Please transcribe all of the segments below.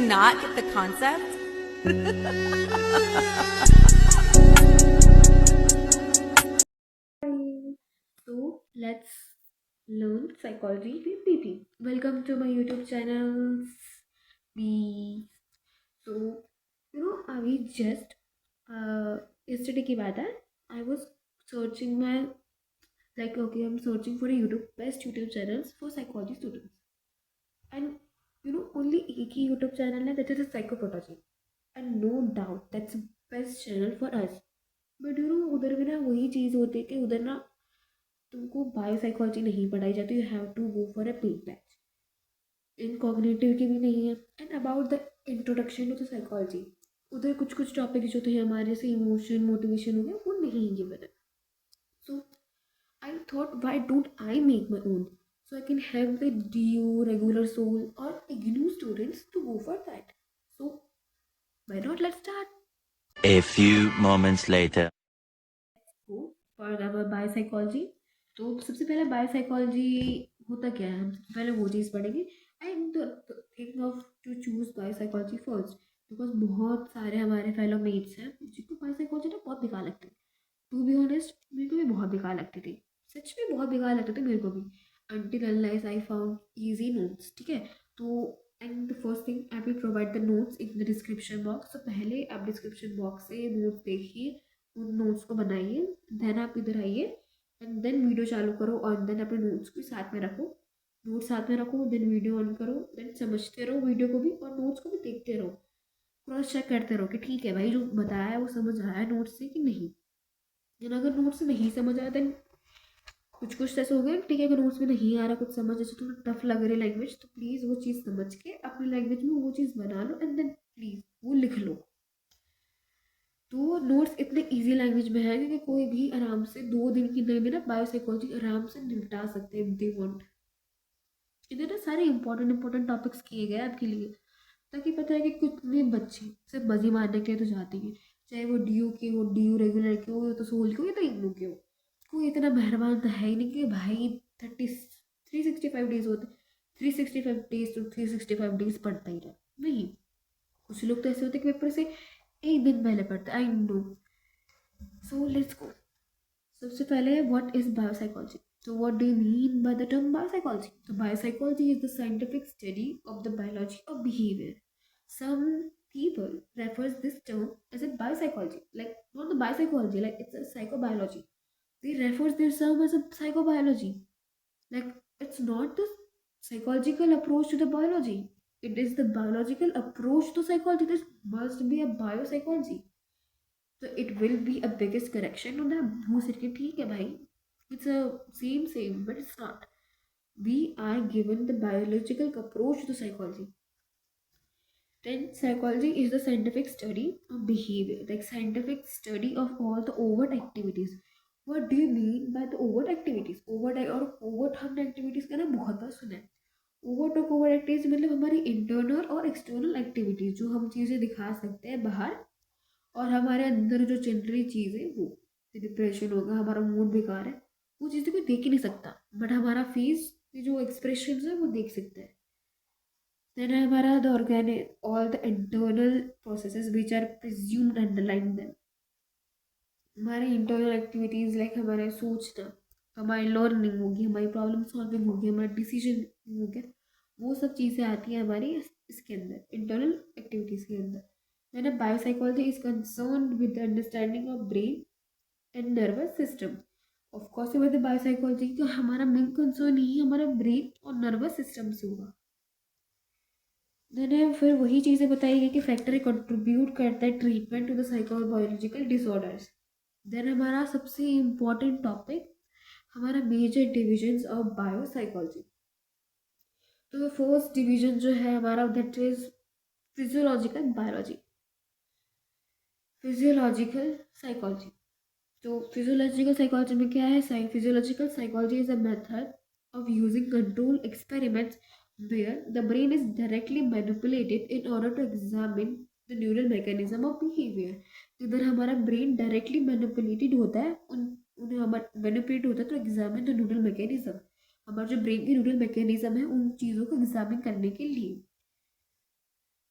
not get the concept? So let's learn psychology with BP. Welcome to my YouTube channel. B. So अभी just yesterday की बात है. I was searching my okay, I'm searching for a best YouTube channels for psychology students, and only एक ही YouTube channel है, that is a psychopathology, and no doubt that's the best channel for us. But उधर भी ना वही चीज़ होती है कि उधर ना तुमको बायोसाइकोलॉजी नहीं पढ़ाई जाती. You have to go for a paid batch. In cognitive की भी नहीं है. And about the introduction to the psychology, उधर कुछ कुछ टॉपिक जो थे हमारे से इमोशन मोटिवेशन हो गया, वो नहीं गिवन है. So I thought why don't I make my own, so I can help the DU, regular soul or IGNU students to go for that. So why not, let's start. A few moments later. Go for our biopsychology. तो सबसे पहले biopsychology होता क्या है, हम सबसे पहले वो चीज़ पढ़ेंगे. I am thinking of to choose biopsychology first because बहुत सारे हमारे फेलो मेट्स हैं जिनको बायोसाइकोलॉजी ना बहुत बेकार लगती है. टू बी ऑनेस्ट मेरे को भी बहुत बेकार लगती थी, सच में बहुत बेकार लगती थी मेरे को भी, until unless I found easy notes. ठीक है, तो and the first thing I will provide the notes in the description box. तो पहले आप डिस्क्रिप्शन बॉक्स से नोट्स देखिए, उन नोट्स को बनाइए, देन आप इधर आइए एंड देन वीडियो चालू करो और देन अपने नोट्स को साथ में रखो. नोट्स साथ में रखो, देन वीडियो ऑन करो, देन समझते रहो वीडियो को भी और नोट्स को भी देखते रहो. क्रॉस चेक करते रहो कि ठीक है भाई जो बताया है वो समझ आया है नोट्स से कि नहीं. देन अगर नोट्स से नहीं समझ आया देन कुछ कुछ ऐसे हो गया ठीक है, अगर नोट्स में नहीं आ रहा कुछ समझ, जैसे थोड़ा टफ लग रही लैंग्वेज, तो प्लीज़ वो चीज़ समझ के अपनी लैंग्वेज में वो चीज़ बना लो एंड देन प्लीज़ वो लिख लो. तो नोट्स इतने इजी लैंग्वेज में है कि कोई भी आराम से 2 दिन की अंदर में ना बायोसाइकोलॉजी आराम से निपटा सकते हैं दे वॉन्ट. इधर ना सारे इंपॉर्टेंट टॉपिक्स किए गए आपके लिए, ताकि पता है कि कितने बच्चे सिर्फ मज़े मारने के लिए तो जाते हैं, चाहे वो DU के हो, DU रेगुलर के हो, या तो सोल के हो, या तो इग्नू के हो. कोई इतना मेहरबान तो है ही नहीं कि भाई 365 डेज होते, 365 डेज तो 365 डेज पढ़ता ही रहे. नहीं, कुछ लोग तो ऐसे होते कि पेपर से एक दिन पहले पढ़ते. I know. So let's go. सबसे पहले what is biopsychology. So what do you mean by the term biopsychology? So biopsychology is the scientific study of the biology of behavior. Some people refers this term as a biopsychology, like not the biopsychology, like it's a psychobiology. They refers themselves as a psychobiology. Like it's not the psychological approach to the biology. It is the biological approach to psychology. This must be a biopsychology. So it will be a biggest correction on the who said कि ठीक है भाई, it's a same but it's not. We are given the biological approach to psychology. Then psychology is the scientific study of behavior, like scientific study of all the overt activities. What do you mean by the overt activities? Overt और overt हमने activities का ना बहुत बार सुना है. Overt और covert activities मतलब हमारी इंटरनल और एक्सटर्नल एक्टिविटीज जो हम चीज़ें दिखा सकते हैं बाहर, और हमारे अंदर जो चल रही चीज़ है वो, डिप्रेशन होगा, हमारा मूड बेकार है, वो चीज़ें कोई देख ही नहीं सकता, बट हमारा फेस की जो एक्सप्रेशन है वो देख सकता है. देन हमारा the organic all the internal processes which are presumed underline them. हमारी इंटरनल एक्टिविटीज़ लाइक हमारे सोचना, हमारी लर्निंग होगी, हमारी प्रॉब्लम सॉल्विंग होगी, हमारा डिसीजन हो गया, वो सब चीज़ें आती हैं हमारी इसके अंदर, इंटरनल एक्टिविटीज़ के अंदर. When a biopsychology is concerned with the understanding of brain and nervous system. Of course ये बात बायोसाइकोलॉजी का हमारा मेन कंसर्न ही हमारा ब्रेन और नर्वस सिस्टम से होगा. देन फिर वही चीज़ें बताई गई कि फैक्टर कंट्रीब्यूट करता है treatment to the psychological disorders. Then हमारा सबसे इम्पॉर्टेंट टॉपिक, हमारा मेजर डिविजन्स ऑफ बायोसाइकोलॉजी. तो फर्स्ट डिवीजन जो है हमारा that is physiological biology, physiological psychology. तो फिजियोलॉजिकल साइकोलॉजी में क्या है, physiological psychology is a method of using control experiments where the brain is directly manipulated in order to examine the neural mechanism of behavior. इधर हमारा brain directly manipulated होता है, उन्हें हमारा मैनिपुलेट होता है to examine the neural mechanism. हमारा जो ब्रेन की न्यूरल मैकेनिज्म है उन चीज़ों को एग्जामिन करने के लिए.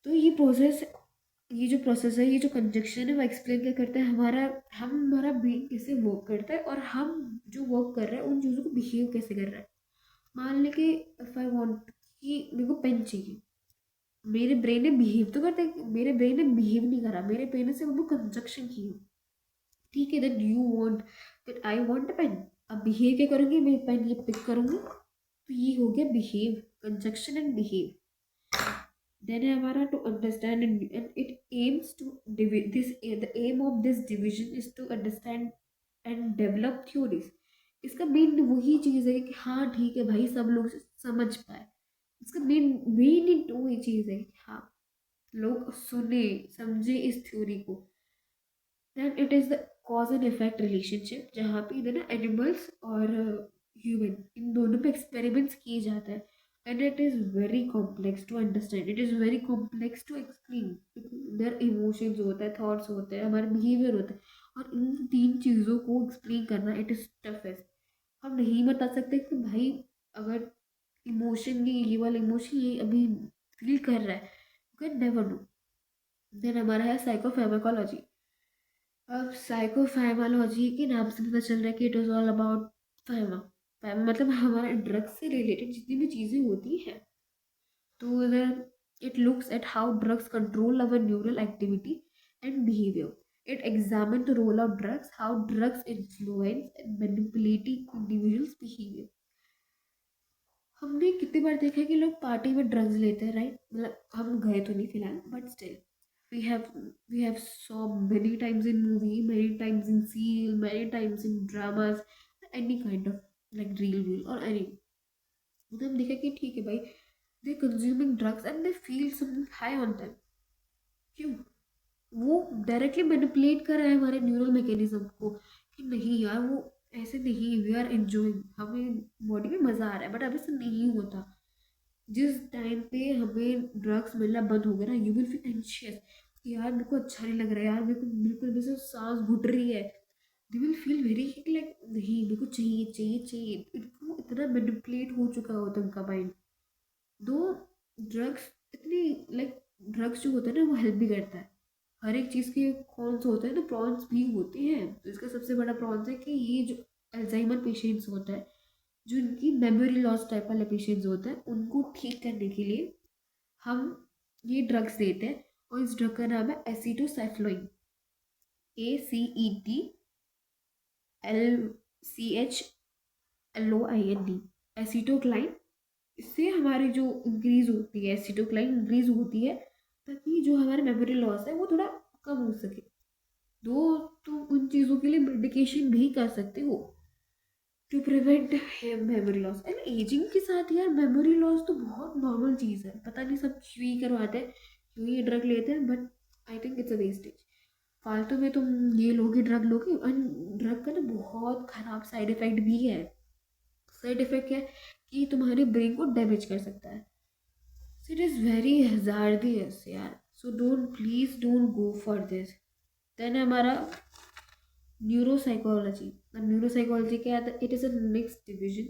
तो ये जो प्रोसेस है, ये जो कंजक्शन है, वो एक्सप्लेन क्या करता है, हमारा ब्रेन कैसे वर्क करता है और हम जो वर्क कर रहे हैं उन चीज़ों को बिहेव कैसे कर रहा है। मान ले कि इफ़ आई वांट कि मेरे को पेन चाहिए, मेरे ब्रेन ने बिहेव तो करता है, मेरे ब्रेन ने बिहेव नहीं करा, मेरे ब्रेन ने सिर्फ वो कंजक्शन की। ठीक है, that you want, that I want a pen. अब बिहेव क्या करूँगी, मैं पेन ये पिक करूँगी, तो ये हो गया behave, conjunction and behave. Then है हमारा to understand and it aims to this, the aim of this division is to understand and develop theories. इसका मेन वही चीज़ है कि हाँ ठीक है भाई, सब लोग समझ पाए। इसका मेन मेन वही चीज़ है कि हाँ लोग सुने समझे इस थ्योरी को। Then it is the cause and effect relationship, जहाँ पे इधर ना एनिमल्स और ह्यूमन इन दोनों पे एक्सपेरिमेंट्स किए जाते हैं। And it is very complex to understand, it is very complex to explain. There emotions होता है, थॉट्स होते हैं, हमारा बिहेवियर होता है, और इन तीन चीज़ों को एक्सप्लेन करना इट इज़ टफेस्ट। हम नहीं बता सकते कि भाई अगर इमोशन ये वाला इमोशन ये अभी फील कर रहा है, you can never know. Then हमारा है साइकोफार्माकोलॉजी। अब साइकोफार्माकोलॉजी के नाम से पता चल रहा है कि it is all about pharma. Pharma मतलब हमारे ड्रग्स से रिलेटेड जितनी भी चीज़ें होती हैं, तो इधर it looks at how drugs control our neural activity and behaviour. It examine the role of drugs, how drugs influence and manipulating individuals behaviour. हमने कितनी बार देखा है कि लोग पार्टी में ड्रग्स लेते हैं, राइट? मतलब हम गए तो नहीं फिलहाल, but still we have we have saw many times in movie, many times in serial, many times in dramas, any kind of like real or any, तो हम देखा कि ठीक है भाई, they consuming drugs and they feel something high on them. क्यों? वो directly manipulate कर रहा है हमारे न्यूरल मैकेनिज्म को कि नहीं यार वो ऐसे नहीं, वी आर एंजॉइंग, हमें बॉडी में मज़ा आ रहा है, बट अब ऐसा नहीं होता। जिस टाइम पे हमें ड्रग्स मिलना बंद हो गया ना, यू विल फील एंशियस, यार मेरे को अच्छा नहीं लग रहा है, यार मेरे को बिल्कुल मेरे से सांस घुट रही है। They will feel very like नहीं मेरे को चाहिए चाहिए चाहिए, इनको इतना मैनिपुलेट हो चुका होता है उनका माइंड। दो ड्रग्स इतनी लाइक, ड्रग्स जो होता है ना वो हेल्प भी करता है। हर एक चीज़ के कॉन्स होते हैं तो प्रॉन्स भी होते हैं, तो इसका सबसे बड़ा प्रॉन्स है कि ये जो अल्जाइमर पेशेंट्स होता है, जो इनकी मेमोरी लॉस टाइप वाले पेशेंट्स होते हैं, उनको ठीक करने के लिए हम ये ड्रग्स देते हैं। और इस ड्रग का नाम है एसीटोसाइक्लोइन, ACETLCHLOIND, एसीटोक्लाइन। इससे हमारी जो इंक्रीज होती है, एसीटोक्लाइन इंक्रीज होती है ताकि जो हमारा मेमोरी लॉस है वो थोड़ा कम हो सके। दो तो उन चीज़ों के लिए मेडिकेशन भी कर सकते हो to prevent memory loss. And ageing के साथ यार मेमोरी लॉस तो बहुत नॉर्मल चीज़ है, पता नहीं सब क्यों ही करवाते हैं, क्यों ये ड्रग लेते हैं, but I think it's a wastage. फालतू में तुम ये लोगे, ड्रग लोगे, एंड ड्रग का ना बहुत ख़राब साइड इफ़ेक्ट भी है। साइड इफ़ेक्ट क्या है कि तुम्हारे ब्रेन को डैमेज कर सकता है। So it is very hazardous यार, so don't, please don't go for this. Then हमारा न्यूरोसाइकोलॉजी। न्यूरोसाइकोलॉजी क्या है? It is a next division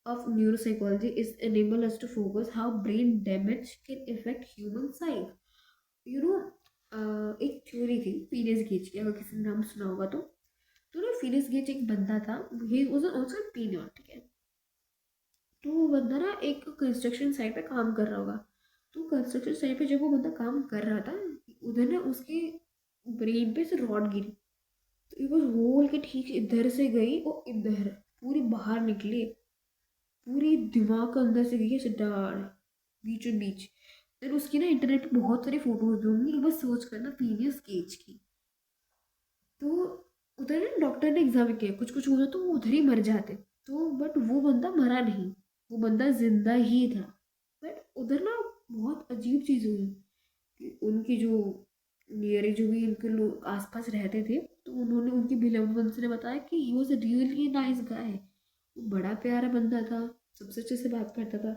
of neuropsychology is enable us to focus how brain damage can affect human psyche. You know, एक theory थी Phoenix gauge की, अगर किसी ने नाम सुना होगा तो ना फीनिक्स गेज एक बंदा था, ही वाज आल्सो पीनियन, ठीक है? तो वो बंदा ना एक कंस्ट्रक्शन साइट पे काम कर रहा होगा। तो कंस्ट्रक्शन साइट पे जब वो बंदा काम कर रहा था, उधर ना उसके ब्रेन पे से रॉड गिरी, तो it was होल के ठीक इधर से गई और इधर पूरी बाहर निकली, पूरी दिमाग के अंदर से गई है डार, बीचों बीच। फिर उसकी ना इंटरनेट पे बहुत सारी फोटोज भी होंगी, एक बार सर्च करना पीनियस केज की। तो उधर ना डॉक्टर ने एग्जामिन किया, कुछ कुछ होता तो वो उधर ही मर जाते, तो बट वो बंदा मरा नहीं, वो बंदा जिंदा ही था। बट उधर ना बहुत अजीब चीज़ हुई कि उनकी जो नियर जो भी उनके लोग आसपास रहते थे, तो उन्होंने उनके बिलव्ड वंस ने बताया कि he was a really nice guy, वो बड़ा प्यारा बंदा था, सबसे अच्छे से बात करता था।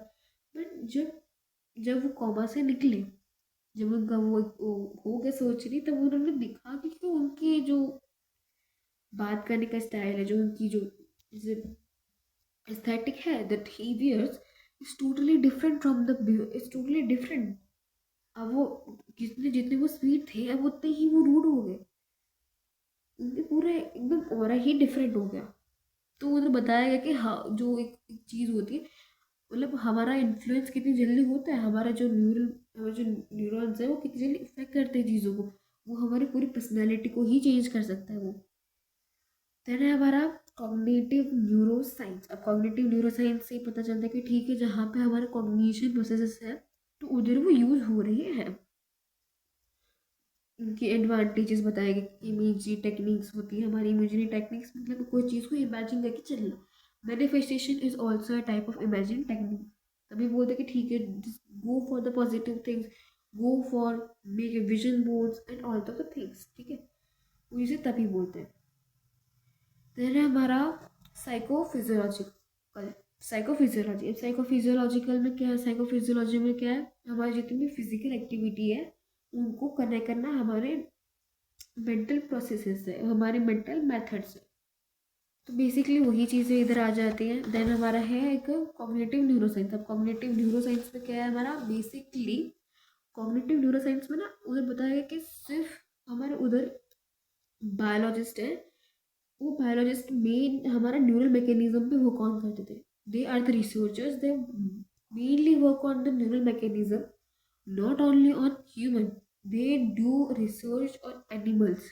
बट जब जब वो कॉमा से निकले, जब उनका वो हो गया सर्जरी, तब उन्होंने देखा कि उनकी जो बात करने का स्टाइल है, जो उनकी जो एस्थेटिक है that he wears, is totally different from the, is totally different. अब वो जितने जितने वो स्वीट थे, अब उतने ही वो रूड हो गए। उनके पूरा एकदम ऑरा ही डिफरेंट हो गया। तो उन्हें बताया गया कि हाँ, जो एक चीज़ होती है, मतलब हमारा इन्फ्लुएंस कितनी जल्दी होता है, हमारे जो न्यूरॉन्स है वो कितनी जल्दी इफेक्ट करते हैं चीज़ों को। वो हमारी पूरी पर्सनैलिटी को ही चेंज कर सकता है वो। देन है हमारा कॉग्निटिव न्यूरो साइंस। अब कॉग्निटिव न्यूरो साइंस से पता चलता है कि ठीक है, जहाँ पे हमारे कॉग्निशन प्रोसेसेस है तो उधर वो यूज़ हो रही है। उनकी एडवांटेजेस बताए गए। इमेजरी टेक्निक्स होती है हमारी। इमेजरी टेक्निक्स मतलब कोई चीज़ को इमेजिन करके चलना। Manifestation is also a type of imagine technique. तभी बोलते हैं कि ठीक है, go for the positive things, go for make vision boards and all the things, ठीक है, वो इसे तभी बोलते हैं। देन है हमारा साइकोफिजियोलॉजिकल। साइकोफिजियोलॉजी। अब साइकोफिजियोलॉजिकल में क्या है, साइकोफिजियोलॉजी में क्या है, हमारी जितनी भी फिजिकल एक्टिविटी है उनको कनेक्ट करना हमारे मेंटल प्रोसेसेस है, हमारे मेंटल मेथड्स है। तो बेसिकली वही चीज़ें इधर आ जाती हैं। देन हमारा है एक कॉग्निटिव न्यूरोसाइंस। अब कॉग्निटिव न्यूरोसाइंस में क्या है हमारा, बेसिकली कॉग्निटिव न्यूरोसाइंस में ना उधर बताया गया कि सिर्फ हमारे उधर बायोलॉजिस्ट है, वो बायोलॉजिस्ट मेन हमारा न्यूरल मैकेनिज्म पे वर्क ऑन करते थे। They are the researchers, they mainly work on the neural mechanism, not only on human, they do research on animals.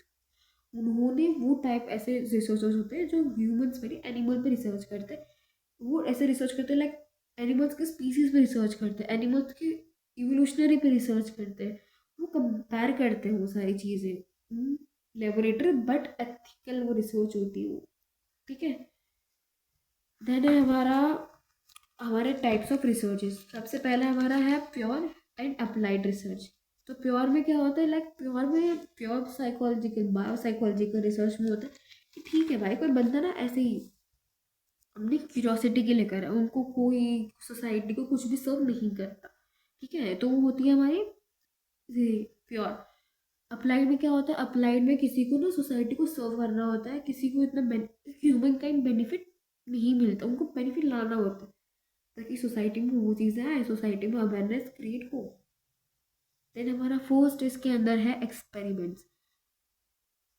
उन्होंने वो टाइप ऐसे रिसर्चर्स होते हैं जो ह्यूमंस पे नहीं, एनिमल पे रिसर्च करते हैं। वो ऐसे रिसर्च करते हैं लाइक एनिमल्स के स्पीसीज पे रिसर्च करते हैं, एनिमल्स के इवोल्यूशनरी पे रिसर्च करते हैं। वो कंपेयर करते हैं वो सारी चीज़ें लेबोरेटरी, बट एथिकल वो रिसर्च होती है वो, ठीक है। देन है हमारा हमारे टाइप्स ऑफ रिसर्चेस। सबसे पहला हमारा है प्योर एंड अप्लाइड रिसर्च। तो प्योर में क्या होता है, लाइक प्योर में pure psychological bio psychological research में होता है कि ठीक है भाई, कोई बंदा ना ऐसे ही अपनी क्यूरियोसिटी के लिए कर रहा है, उनको कोई सोसाइटी को कुछ भी सर्व नहीं करता, ठीक है, तो वो होती है हमारी प्योर। अप्लाइड में क्या होता है, अप्लाइड में किसी को ना सोसाइटी को सर्व करना होता है, किसी को इतना ह्यूमन काइंड बेनिफिट नहीं मिलता, उनको बेनिफिट लाना होता है ताकि सोसाइटी में वो चीज़ें आए, सोसाइटी में अवेयरनेस क्रिएट हो। देन हमारा फर्स्ट इसके अंदर है experiments.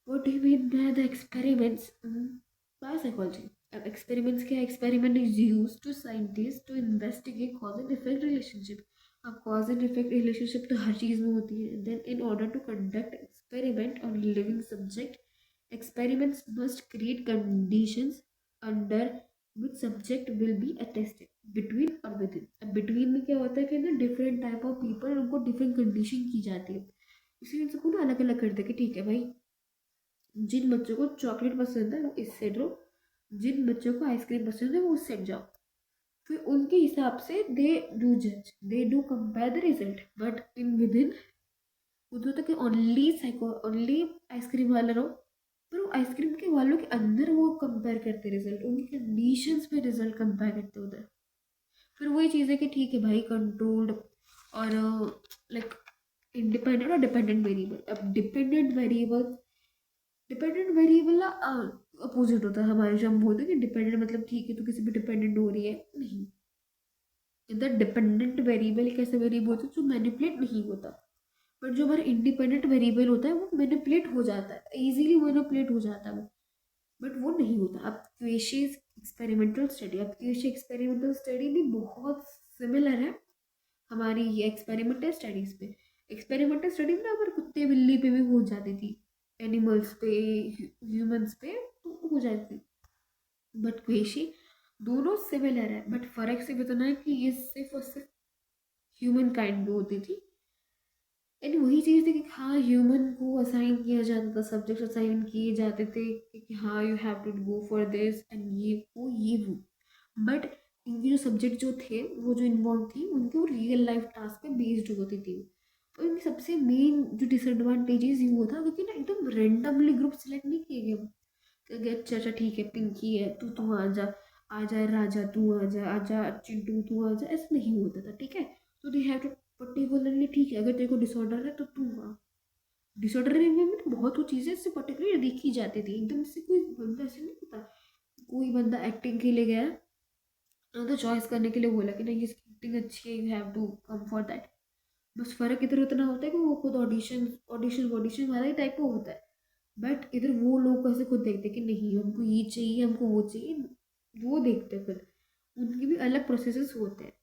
What do you mean by the experiments? Biopsychology. अब एक्सपेरिमेंट्स क्या है, experiment is use to scientist to investigate cause and effect relationship. अब कॉज एंड इफेक्ट रिलेशनशिप तो हर चीज़ में होती है। Then in order to conduct experiment on living subject, experiments must create conditions under which subject will be attested between और within। अब between में क्या होता है कि ना डिफरेंट टाइप ऑफ पीपल, उनको डिफरेंट कंडीशन की जाती है, इसलिए इन सबको ना अलग अलग कर दे कि ठीक है भाई, जिन बच्चों को चॉकलेट पसंद है वो इस सेट रहो, जिन बच्चों को आइसक्रीम पसंद है वो उस सेट जाओ। फिर उनके हिसाब से दे डू जज, they do compare the result, but in with in उधर तक ओनली साइको ओनली आइसक्रीम वाला रहो, पर वो आइसक्रीम के वालों के अंदर वो कंपेयर करते रिजल्ट, उनकी कंडीशंस पे रिजल्ट कंपेयर करते उधर। फिर वही चीज़ है कि ठीक है भाई, कंट्रोल्ड और लाइक इंडिपेंडेंट और डिपेंडेंट वेरिएबल। अब डिपेंडेंट वेरिएबल ना अपोजिट होता है हमारे, जो हम बोलते हैं कि डिपेंडेंट मतलब ठीक है तो किसी पे डिपेंडेंट हो रही है, नहीं। इधर डिपेंडेंट वेरिएबल एक ऐसा वेरिएबल होता है जो मैनिपुलेट नहीं होता, बट जो हमारा इंडिपेंडेंट वेरिएबल होता है वो मैनिपुलेट हो जाता है, इजीली मैनिपुलेट हो जाता है वो, बट वो नहीं होता। अब क्वेशीज एक्सपेरिमेंटल स्टडी। अब क्वेशी एक्सपेरिमेंटल स्टडी भी बहुत सिमिलर है हमारी ये एक्सपेरिमेंटल स्टडीज़ पे। एक्सपेरिमेंटल स्टडी में ना अगर कुत्ते बिल्ली पे भी हो जाती थी, एनिमल्स पे, ह्यूमंस पे तो हो जाती थी, बट क्वेशी दोनों सिमिलर है, बट फ़र्क सिर्फ इतना है कि ये सिर्फ और सिर्फ ह्यूमन काइंड में होती थी। यानी वही चीज़ थी कि हाँ, ह्यूमन को असाइन किया जाता था, सब्जेक्ट असाइन किए जाते थे कि हाँ you have to go for this and ये वो, बट इनके जो सब्जेक्ट जो थे वो जो इन्वॉल्व थी उनके वो रियल लाइफ टास्क पे बेस्ड होती थी। और इनकी सबसे मेन जो डिसएडवांटेजेस ये वो था क्योंकि ना एकदम रेंडमली ग्रुप सेलेक्ट नहीं किए गए कि अच्छा अच्छा ठीक है, पिंकी है तू आ जा राजा तू आ जा चिंटू तू आ जा, ऐसा नहीं होता था, ठीक है। तो दे हैव टू पर्टिकुलरली, ठीक है, अगर तेरे को डिसऑर्डर है तो तू आ। डिसऑर्डर में भी बहुत वो चीज़ें इससे पर्टिकुलरली देखी जाती थी, एकदम से कोई बंदा ऐसे नहीं होता। कोई बंदा एक्टिंग के लिए गया तो चॉइस करने के लिए बोला कि नहीं इसकी एक्टिंग अच्छी है, you have to come for that, बस फ़र्क इधर उतना होता है कि वो खुद ऑडिशन ऑडिशन ऑडिशन वाला ही टाइप का होता है। बट इधर वो लोग ऐसे खुद देखते हैं कि नहीं हमको ये चाहिए, हमको वो चाहिए, वो देखते हैं खुद। उनके भी अलग प्रोसेसेस होते हैं।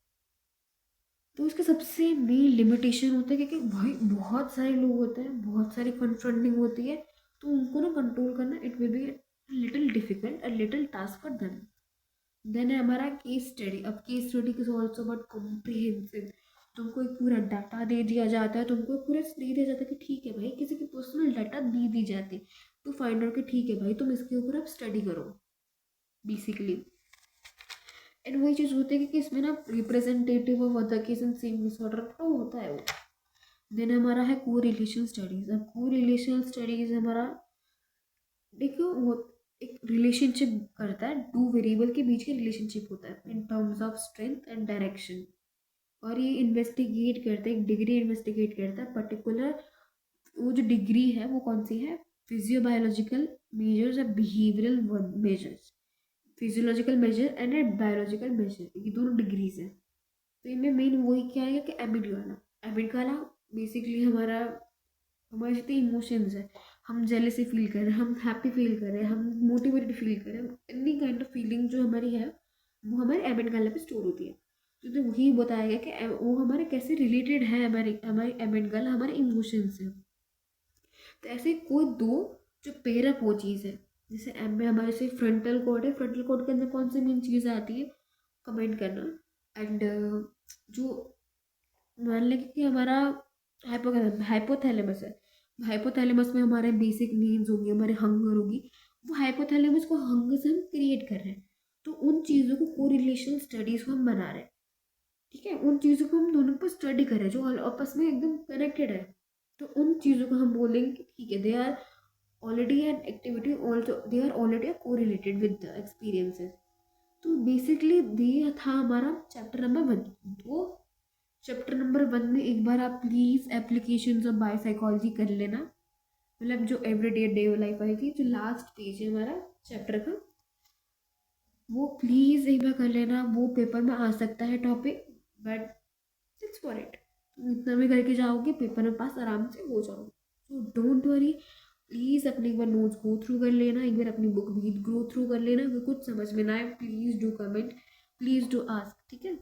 तो इसका सबसे मेन लिमिटेशन होता है क्योंकि भाई बहुत सारे लोग होते हैं, बहुत सारी फंडिंग होती है, तो उनको ना कंट्रोल करना it will be little difficult, a little task for them. Then है हमारा केस स्टडी। अब case study is also but comprehensive. तुमको एक पूरा डाटा दे दिया जाता है, तुमको एक पूरा दे दिया जाता है कि ठीक है भाई, किसी की पर्सनल डाटा दे दी जाती है टू फाइंड आउट कि ठीक है भाई तुम इसके ऊपर अब स्टडी करो बेसिकली। एंड वही चीज़ होती है कि इसमें ना representative of other case in same disorder तो होता है वो। देन हमारा है को रिलेशन स्टडीज। अब को रिलेशन स्टडीज हमारा, देखो वो एक रिलेशनशिप करता है, दो वेरिएबल के बीच की रिलेशनशिप होता है in terms of strength and direction. और ये इन्वेस्टिगेट करता है, एक डिग्री इन्वेस्टिगेट करता है पर्टिकुलर। वो जो डिग्री है वो कौन सी है? फिजियोबायोलॉजिकल मेजर्स या behavioural measures. Physiological measure and a biological measure, ये दोनों डिग्रीज हैं। तो इनमें मेन वही क्या है कि एमिग्डाला। एमिग्डाला बेसिकली हमारा, हमारे जितने इमोशंस है, हम जेलसी फील कर रहे हैं, हम हैप्पी फील कर रहे हैं, हम मोटिवेटेड फील कर रहे हैं, एनी काइंड ऑफ फीलिंग जो हमारी है वो हमारे एमिग्डाला पे स्टोर होती है। तो वही बताया गया कि वो हमारे कैसे रिलेटेड है, हमारे हमारी एमिग्डाला हमारे इमोशंस से। तो ऐसे कोई दो जो पेयर अप वो चीज़ है। जैसे एम में हमारे से फ्रंटल कोड है, फ्रंटल कोड के अंदर कौन सी मेन चीज़ें आती है, कमेंट करना। एंड जो मान लें कि हमारा हाइपोथैलेमस है, हाइपोथैलेमस में हमारे बेसिक नीड्स होंगी, हमारे हंगर होगी, वो हाइपोथैलेमस को हंगर से हम क्रिएट कर रहे हैं। तो उन चीज़ों को कोरिलेशन स्टडीज को हम बना रहे हैं। ठीक है, उन चीज़ों को हम दोनों पर स्टडी कर रहे हैं जो आपस में एकदम कनेक्टेड है। तो उन चीज़ों को हम बोलेंगे कि ठीक है, they are already an activity, also they are already correlated with the experiences. तो बेसिकली ये था हमारा चैप्टर नंबर 1। तो चैप्टर नंबर 1 में एक बार आप प्लीज़ एप्लीकेशंस ऑफ बायोसाइकोलॉजी कर लेना। मतलब जो एवरीडे डे लाइफ आई थी, जो लास्ट पेज है हमारा चैप्टर का, वो प्लीज़ एक बार कर लेना। वो पेपर में आ सकता है topic, but it's for it, इतना भी करके जाओगे पेपर में पास आराम से हो जाओगे। तो डोंट वरी, प्लीज़ अपने एक बार नोट्स गो थ्रू कर लेना, एक बार अपनी बुक भी गो थ्रू कर लेना। अगर कुछ समझ में ना आए please do comment, please do ask, ठीक है।